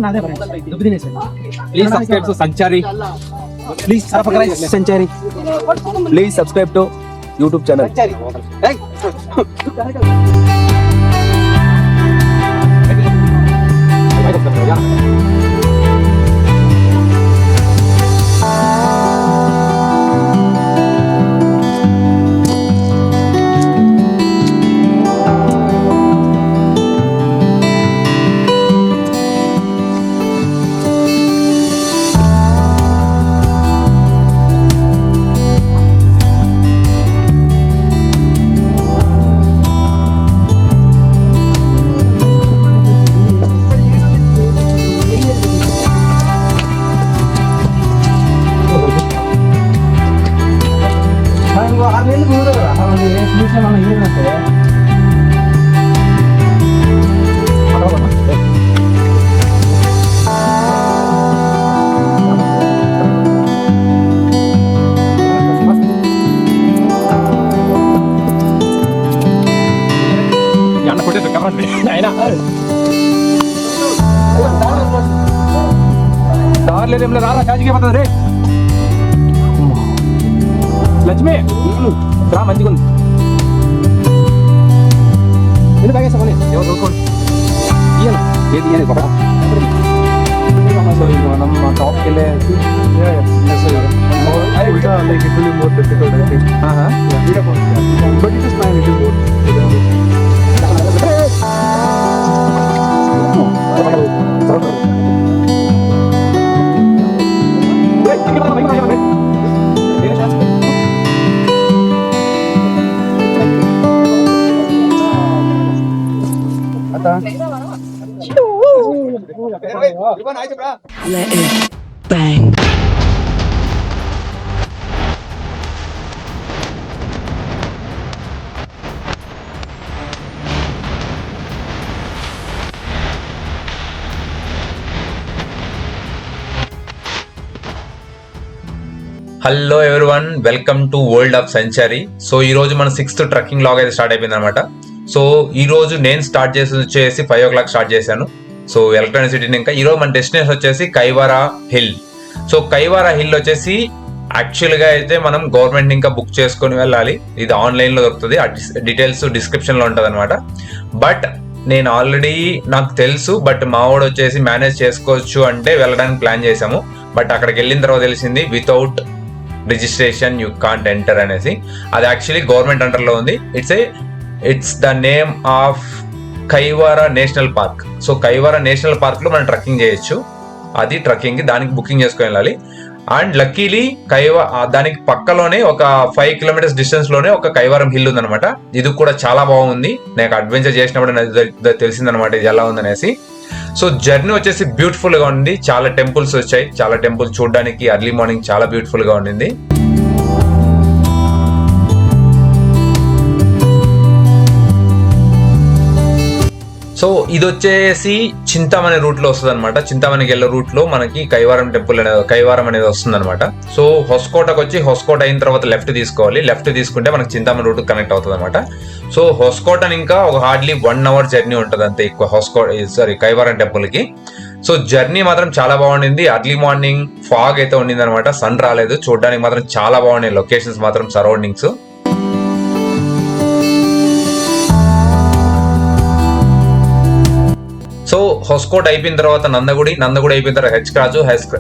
Please subscribe to Sanchari. Please subscribe to Sanchari. Please subscribe to YouTube channel. రారా చార్జికే పోతుంది రే లక్ష్మి రా మంచిగా ఉంది ఎందుకు తాగేస్తామని ఎవరు చూసుకోండి ఇయ్యను ఏది ఇయ్యను ఒక మనం మా టాప్కి వెళ్ళేసి like it will be more difficult I think but it is fine it is more Let it bang. Hello everyone, welcome to world of century. So ఈ రోజు మన 6th ట్రెక్కింగ్ లాగ్ అయితే స్టార్ట్ అయిపోయింది అనమాట. సో ఈ రోజు నేను start చేసి వచ్చేసి 5 o'clock స్టార్ట్ చేశాను. సో ఎలక్ట్రానిక్ సిటీ ఇంకా ఈరోజు మన డెస్టినేషన్ వచ్చేసి కైవారా హిల్. సో కైవారా హిల్ వచ్చేసి యాక్చువల్గా అయితే మనం గవర్నమెంట్ ఇంకా బుక్ చేసుకొని వెళ్ళాలి. ఇది ఆన్లైన్లో దొరుకుతుంది, ఆ డీటెయిల్స్ డిస్క్రిప్షన్లో ఉంటుంది అనమాట. బట్ నేను ఆల్రెడీ నాకు తెలుసు, బట్ మా వాడు వచ్చేసి మేనేజ్ చేసుకోవచ్చు అంటే వెళ్ళడానికి ప్లాన్ చేశాము. బట్ అక్కడికి వెళ్ళిన తర్వాత తెలిసింది without registration you can't enter అనేసి. అది యాక్చువల్లీ గవర్నమెంట్ అండర్లో ఉంది. It's the name of Kaivara national park. So Kaivara national park లో మనం ట్రెక్కింగ్ చేయొచ్చు. అది ట్రెక్కింగ్, దానికి బుకింగ్ చేసుకొని వెళ్ళాలి. అండ్ లక్కీలీ దానికి పక్కలోనే ఒక 5 kilometers డిస్టెన్స్ లోనే ఒక కైవారం హిల్ ఉందనమాట. ఇది కూడా చాలా బాగుంది. నాకు అడ్వెంచర్ చేసినప్పుడు తెలిసిందనమాట ఇది ఎలా ఉందనేసి. సో జర్నీ వచ్చేసి బ్యూటిఫుల్ గా ఉంది. చాలా టెంపుల్స్ వచ్చాయి, చాలా టెంపుల్స్ చూడడానికి ఎర్లీ మార్నింగ్ చాలా బ్యూటిఫుల్ గా ఉండింది. సో ఇది వచ్చేసి చింతామణి రూట్ లో వస్తుంది అనమాట. చింతామణికి వెళ్ళే రూట్ లో మనకి కైవారం అనేది వస్తుంది అనమాట. సో హొస్కోటకు వచ్చి హొస్కోట అయిన తర్వాత లెఫ్ట్ తీసుకోవాలి. లెఫ్ట్ తీసుకుంటే మనకి చింతామణి రూట్ కనెక్ట్ అవుతుంది అనమాట. సో హొస్కోటని ఇంకా ఒక హార్డ్లీ 1 hour జర్నీ ఉంటుంది అంతే ఎక్కువ కైవారం టెంపుల్ కి. సో జర్నీ మాత్రం చాలా బాగుండింది. అర్లీ మార్నింగ్ ఫాగ్ అయితే ఉండింది అనమాట, సన్ రాలేదు. చూడడానికి మాత్రం చాలా బాగున్నాయి లొకేషన్స్ మాత్రం, సరౌండింగ్స్. సో హొస్కోట్ అయిపోయిన తర్వాత నందగుడి అయిపోయిన తర్వాత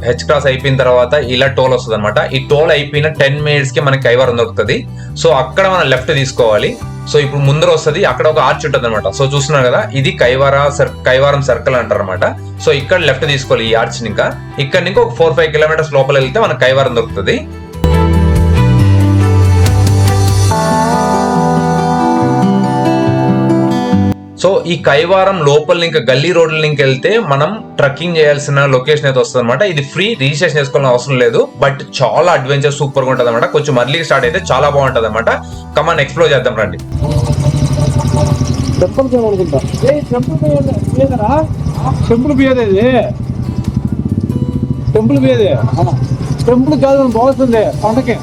హెచ్ క్రాస్ అయిపోయిన తర్వాత ఇలా టోల్ వస్తుంది అనమాట. ఈ టోల్ అయిపోయిన 10 minutes కి మనకి కైవారం దొరుకుతుంది. సో అక్కడ మనం లెఫ్ట్ తీసుకోవాలి. సో ఇప్పుడు ముందర వస్తుంది, అక్కడ ఒక ఆర్చ్ ఉంటుంది అనమాట. సో చూస్తున్నారు కదా, ఇది కైవారం సర్కిల్ అంటారు అనమాట. సో ఇక్కడ లెఫ్ట్ తీసుకోవాలి ఈ ఆర్చ్. ఇంకా ఇక్కడ నుంచి ఒక 4-5 kilometers లోపల వెళ్తే మనకి కైవారం దొరుకుతుంది. సో ఈ కైవారం లోపల ఇంకా గల్లీ రోడ్ల లింక్ వెళ్తే మనం ట్రెక్కింగ్ చేయాల్సిన లొకేషన్ అయితే వస్తుంది అనమాట. ఇది ఫ్రీ, రిజిస్ట్రేషన్ చేసుకోవాల్సిన అవసరం లేదు. బట్ చాలా అడ్వెంచర్ సూపర్ గా ఉంటుంది అనమాట. కొంచెం అర్లీగా స్టార్ట్ అయితే చాలా బాగుంటుంది అనమాట. కమాన్ ఎక్స్ప్లోర్ చేద్దాం రండి. టెంపుల్ కాదు బాగుంటుంది. పంటకి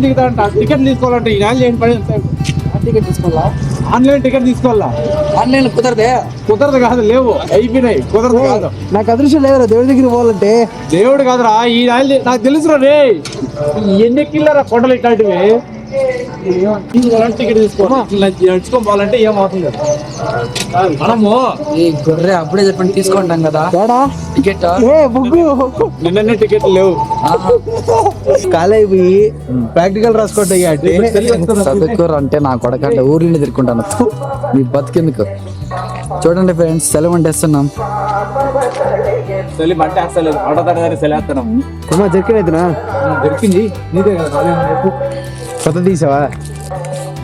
దిగుతా టికెట్ తీసుకోవాలంటే ఈ నాలుగు చేయండి పని టికెట్ తీసుకోవాలా? ఆన్లైన్ టికెట్ తీసుకోవాలా? ఆన్లైన్ కుదరదే. కుదరదు కాదు, లేవు, అయిపోయినాయి, కుదరదు కాదు. నాకు అదృష్టం లేదురా దేవుడి దగ్గర పోవాలంటే. దేవుడు కాదురా, ఈ రాయలు నాకు తెలుసురా రే. ఎన్ని ఎక్కిళ్ళరా కొండలు ఇట్లాంటివి. టికెట్ తీసుకోవాలి, నడుచుకొని పోవాలంటే ఏమవుతుంది మనము. గొర్రె అప్పుడే చెప్పండి తీసుకుంటాం కదా టికెట్. నిన్ననే టికెట్లు లేవు. కాలేజ్ పోయి ప్రాక్టికల్ రాసుకోండి. చదువుకోరు అంటే నా కొడకంటే ఊర్లోనే తిరుక్కుంటాను. మీ బతికెందుకు. చూడండి ఫ్రెండ్స్, సెలవు అంటే వేస్తున్నాం. సెలవు అంటే అసలు ఆటోదారి సెలవుతున్నాం. అమ్మా జరికినైతునా దొరికింది, నీదే కదా కొత్త తీసావా?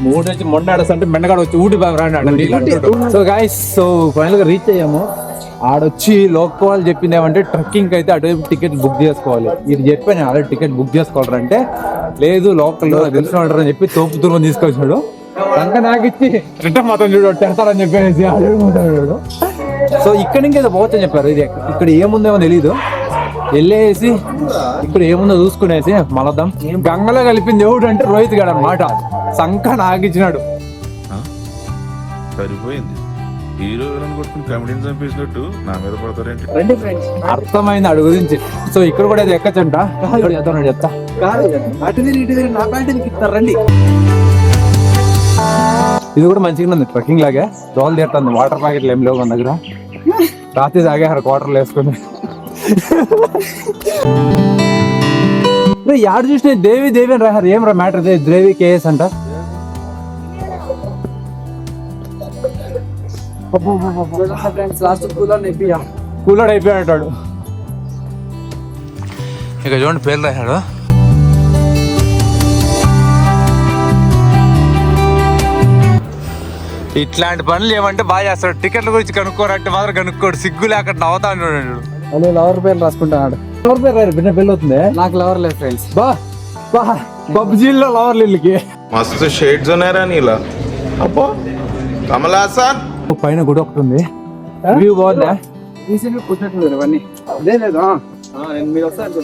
3 నుంచి మొన్న ఆడసంటే మెండగాడు వచ్చి ఊటి బాగా రాండి. సో గైస్, సో ఫైనల్ గా రీచ్ అయ్యాము. ఆడొచ్చి లోకల్ వాళ్ళు చెప్పింది ఏమంటే ట్రెక్కింగ్ అయితే అటువైపు టికెట్ బుక్ చేసుకోవాలి. ఇది చెప్పాను ఆల్రెడీ టికెట్ బుక్ చేసుకోవాలంటే లేదు, లోకల్ తెలిసిన అని చెప్పి తోపు దూరం తీసుకొచ్చాడు. కనుక నాకు ఇచ్చి రిటర్న్ మాత్రం చూడు తెస్తాడని చెప్పేసి చూడు. సో ఇక్కడ ఇంకేదో పోవచ్చని చెప్పారు. ఇది ఇక్కడ ఏముందేమో తెలీదు, వెళ్ళేసి ఇక్కడ ఏముందో చూసుకునేసి మలద్దాం. గంగలో కలిపింది ఎవడు అంటే రోహిత్ గాడు అన్నమాట. సంక నాగిచ్చినాడు. సరిపోయింది, హీరో విలన్ కొట్టుకుని కమెడీని చంపేసినట్టు నా మీద పడతారేంటి? రండి ఫ్రెండ్స్, అర్థమైంది ఆడు గురించి. సో ఇక్కడ కూడా ఏదో ఎక్కచ్చంట, చెప్తా. అటు తిరిగి నా ప్యాంట్ ఇస్తారు. రండి. ఇది కూడా మంచిగా ఉంది, ట్రెక్కింగ్ లాగే. రోల్ తీరుతుంది. వాటర్ ప్యాకెట్లు ఏం లేవు మన దగ్గర. రాత్రి తాగేహారు క్వార్టర్లు వేసుకుని. యాడ్ చూసిన దేవి దేవి అని రాహారు. ఏం రా మ్యాటర్ దేవి కేఎస్ అంట. లాస్ట్ కూలర్ అయిపోయాడు. ఇక చూడండి పేర్లు రాశాడు. ఇట్లాంటి పనులు ఏమంటే బాగా చేస్తాడు. టికెట్ల గురించి కనుక్కోరంటే మాత్రం కనుక్కోడు. సిగ్గు లేక నవ్వుతా ఉన్నాడు. లవర్ పేర్లు రాసుకుంటాడు. ఎవరి పేరు రారు? బిన్న పెళ్ళి అవుతుంది. నాకు లవర్ లేదు ఫ్రెండ్స్. పబ్జీలో లవర్ లిల్లుకి మస్తు షేడ్స్ ఉన్నాయరా నీలా. అబ్బో కమలాసన్. పైన గుడి ఒకటి ఉంది, వ్యూ బాగుందా? రీసెంట్ గా కూర్చుంటున్నారు ఇవన్నీ. అదే లేదా మీరు వస్తారు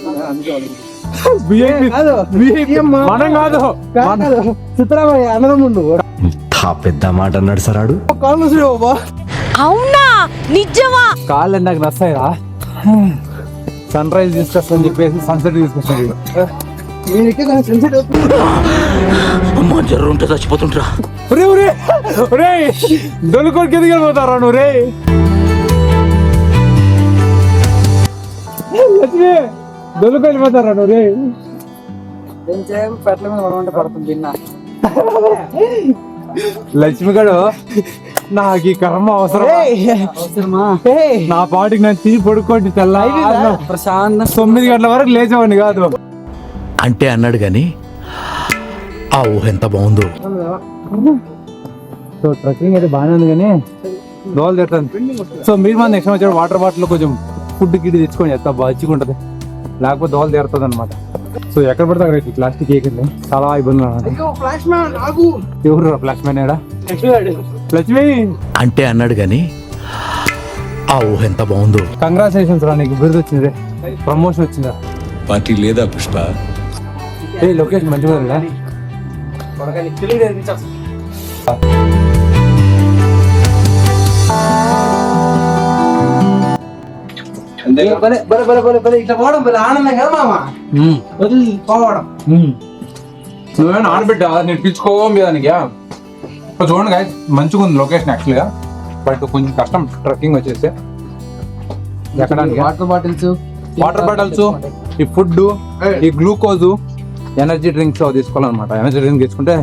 మనం కాదు, చిత్రమయ్య అన్నదమ్ముండు. పెద్ద మాట అన్నాడు సరాడు. అవునా నిజమా? కాళ్ళు నాకు నస్తాయిరా. సన్ రైజ్ తీసుకొస్తాను చెప్పేసి సన్సెట్ తీసుకొస్తాను. జర్రుంటే చచ్చిపోతుంటరా. దొలుకోడికి ఎదిగిపోతారా నువ్వు రే. లక్ష్మి దొలుకెళ్ళిపోతారా నువ్వు రే. పెట్ల మీద పడమంటే పడుతుంది. లక్ష్మి గడు నాకు ఈ కర్మ అవసరమా? నా పాటికి నేను తీసి పడుకోండి తెల్ల ప్రశాంతం 9 గంటల వరకు లేచేవాడిని కాదు. అంటే అన్నాడు గాని ఆ ఊహ ఎంత బాగుందో. సో ట్రెక్కింగ్ అయితే బాగానే ఉంది కానీ దోలు తెస్తాను. సో మీరు మన నెక్స్ట్ వచ్చాడు వాటర్ బాటిల్ కొంచెం ఫుడ్ గిడ్డి తెచ్చుకొని చేస్తా, మంచిగా ఉంటుంది. లేకపోతే దోలు తీరుతుంది అనమాట. సో ఎక్కడ పడితే అక్కడ ప్లాస్టిక్ ఏకండి చాలా ఇబ్బంది. ఎవరు ఫ్లాష్ మ్యాన్ ఏడా? లక్ష్మి అంటే అన్నాడు గాని ఆ ఊహ ఎంత బాగుందో. కంగ్రాచులేషన్స్ రా, నీకు బిరుదు వచ్చింది, ప్రమోషన్ వచ్చిందా? పార్టీ లేదా పుష్ప? ఏ లొకేషన్ మంచిగా ఉందా? ఇట్లా పోవడం ఆనందం కదా మామ. పోవడం నువ్వేమైనా ఆనబెట్టా నేను పిలుచుకోవాలి దానికి. చూడండి గాయస్, మంచిగా ఉంది లొకేషన్ యాక్చువల్గా. బట్ కొంచెం కష్టం ట్రెక్కింగ్ వచ్చేసి. ఎక్కడానికి వాటర్ బాటిల్స్, ఈ ఫుడ్, ఈ గ్లూకోజ్, ఎనర్జీ డ్రింక్స్ తీసుకోవాలన్నమాట. ఎనర్జీ డ్రింక్ తెచ్చుకుంటే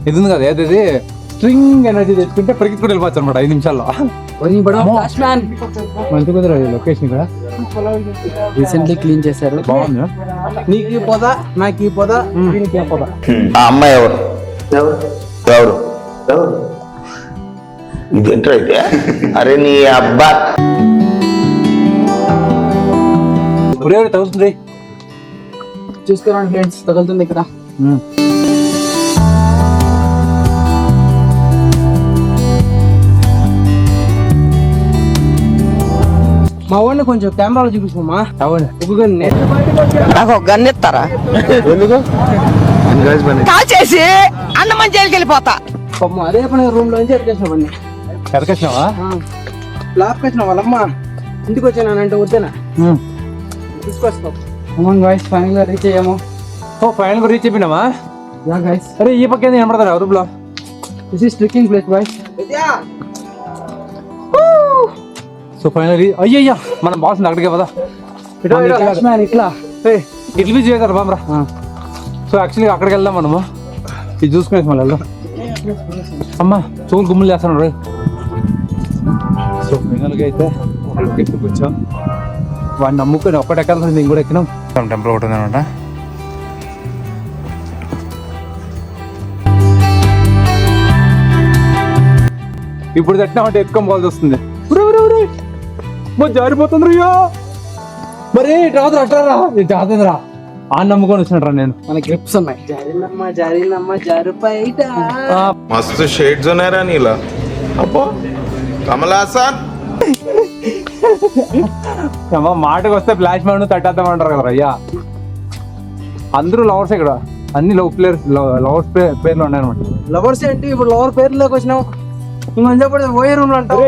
ఇది ఉంది కదా, ఏది స్ట్రింగ్ ఎనర్జీ తెచ్చుకుంటే పరిగెత్తుకుని వెళ్ళిపోవచ్చు అనమాట 5 నిమిషాల్లో. మంచిగా ఉంది లొకేషన్ ఇక్కడ. రీసెంట్లీ క్లీన్ చేశారు, బాగుంది. నీకు ఈ పొద నాకు ఈ పొద దీనికి ఏ పొద. ఆ అమ్మాయి ఎవరు ఎవరు ఎవరు ఎవరు ఇదేంటో అయితే అరే నీ అబ్బా తగ్గుతుంది. చూసుకోరండి ఫ్రెండ్స్, తగులుతుంది ఇక్కడ. మా వాడిని కొంచెం కెమెరాలో చూపించమా. నాకు ఒక గన్ ఇస్తారా? కాల్ చేసి అన్నమని జైలుకి వెళ్ళిపోతా. అదే పని రూమ్ లోంచి ఎక్కేసినాం అన్ని ఎరకొచ్చినావా? ఫ్లాప్ వచ్చిన వాళ్ళమ్మ ఇంటికి వచ్చానంటే వద్దేనా తీసుకొస్తాం గాయస్ ఫైనల్ గా రీచ్ అయ్యాము. ఓ ఫైనల్ రీచ్ అయిపోయినావా? యా గాయస్, అరే ఈ పక్క ఏంది కనబడతారా రూమ్ లో? This is trekking place guys. So final అయ్యయ్యా మనం బాల్సింది అక్కడికే కదా. ఇట్లా ఇట్లా బీచ్ చేశారు బామ్రా. సో యాక్చువల్లీ అక్కడికి వెళ్దాం మనము. ఇది చూసుకునేసి మళ్ళీ వెళ్దాం. అమ్మా చూలు గుమ్ములు చేస్తాను రే. సో ఫైనల్గా అయితే ఒక లొకేషన్కి వచ్చాం. వాడిని నమ్ముకొని ఒక్కటి ఎక్కాల్సింది నేను కూడా ఎక్కినాం. టెంపుల్ ఒకటి ఉందన్నమాట. ఇప్పుడు తట్టినామంటే ఎత్తుకోవాల్సి వస్తుంది. జారిపోతుంది రయ్యో. మరి రాదురా అట్రా జాతరా ఆ నమ్ముకొని వచ్చినట్రా నేను. మన గ్రిప్స్ ఉన్నాయి. జారినమ్మ జారు బయట. मस्त शेड्स ఉన్నాయి రా నీలా. అబ్బో కమలాసన్. మాటకు వస్తే ఫ్లాష్ మ్యాన్ తట్టేద్దామంటారు కదా అయ్యా. అందరూ లవర్స్ ఇక్కడ. అన్ని లవ్ ప్లేయర్స్ లవర్స్ పేర్లు ఉన్నాయన్నమాట. లవర్స్ ఏంటి ఇప్పుడు లవర్ పేర్లోకి వచ్చినాం. ఇంకొంచెం పోయే రూమ్ లో అంటావు.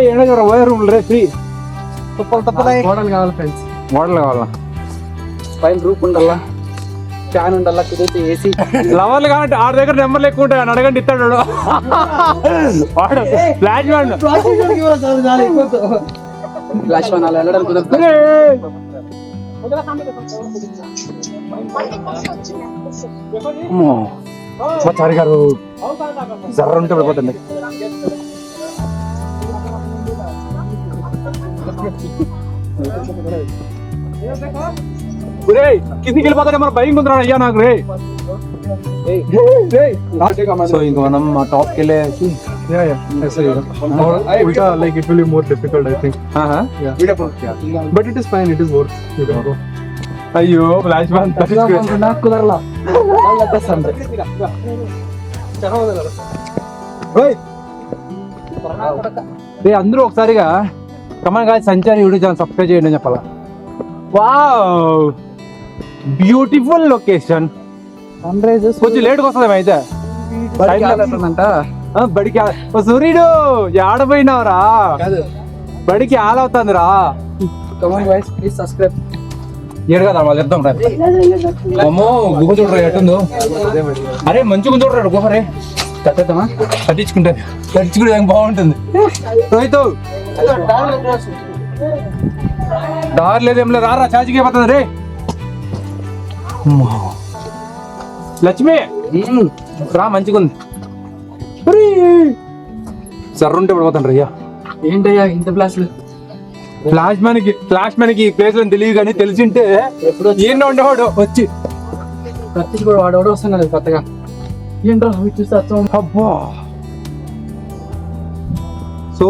ఓయే రూమ్ రే ఫ్రీ. మోడల్ కావాలి ఫ్రెండ్స్. మోడల్ కావాలా? పైన రూప్ ఉండాలా, ఫ్యాన్ ఉండాలా, కుదిరితే ఏసీ. లవర్లు కాబట్టి ఆడ దగ్గర నెంబర్లు ఎక్కువ ఉంటాయి అని అడగండి ఇస్తాడు వాడు. ఫ్లాష్ మ్యాన్ ఫ్లాష్ మ్యాన్ అలా వెళ్ళడం కుదరదు. చారి గారు జర్ర ఉంటే పడిపోతుంది. కిందికి వెళ్ళిపోతాడే మన భయం కుదరాడు అయ్యా నాకు రే. సో ఇంక మనం మా టాప్కి వెళ్ళేసి Like it will be more difficult, I think. But it is fine. It is worth. అయ్యో ఫ్లాష్ మ్యాన్ నాకు కుదరలా. అందరూ ఒకసారిగా come on guys Sanchari YouTube channel subscribe చేయండి అని చెప్పాలా. Wow beautiful location. Sun rises కొంచెం లేట్గా వస్తుంది అయితే బడికి. సూర్యుడు ఆడపోయినావురా, బడికి ఆలవుతుంది రా. Come on guys please subscribe. ఏడు కదా వాళ్ళు చెప్తాం రా. అమ్మో గుహ చూడరా ఎట్టుందో. అరే మంచి గుహ చూడరాడు గుహ రే. కట్టేద్దామా? కట్టించుకుంటే బాగుంటుంది. రైతు దారి లేదేం లేదు రా చాచికి అయిపోతుంది రే. లక్ష్మి రా మంచిగా ఉంది. సర్రుంటే పడిపోతాను రయ్యా. ఏంటయ్యా ఇంత ప్లాస్లు? ఫ్లాష్ మ్యాన్ కి ప్లేస్ లో తెలియదు కానీ తెలిసింటే ఏంటో ఉండేవాడు వచ్చి. ప్రత్యేక కూడా వాడు వస్తున్నాడు కొత్తగా. ఏంటో చూస్తే అబ్బా. సో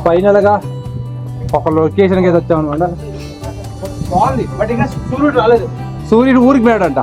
ఫైనల్ గా ఒక లొకేషన్ కి వచ్చాం అనమాట. బాగుంది బట్ ఇంకా సూర్యుడు రాలేదు. సూర్యుడు ఊరికి పోయాడంట.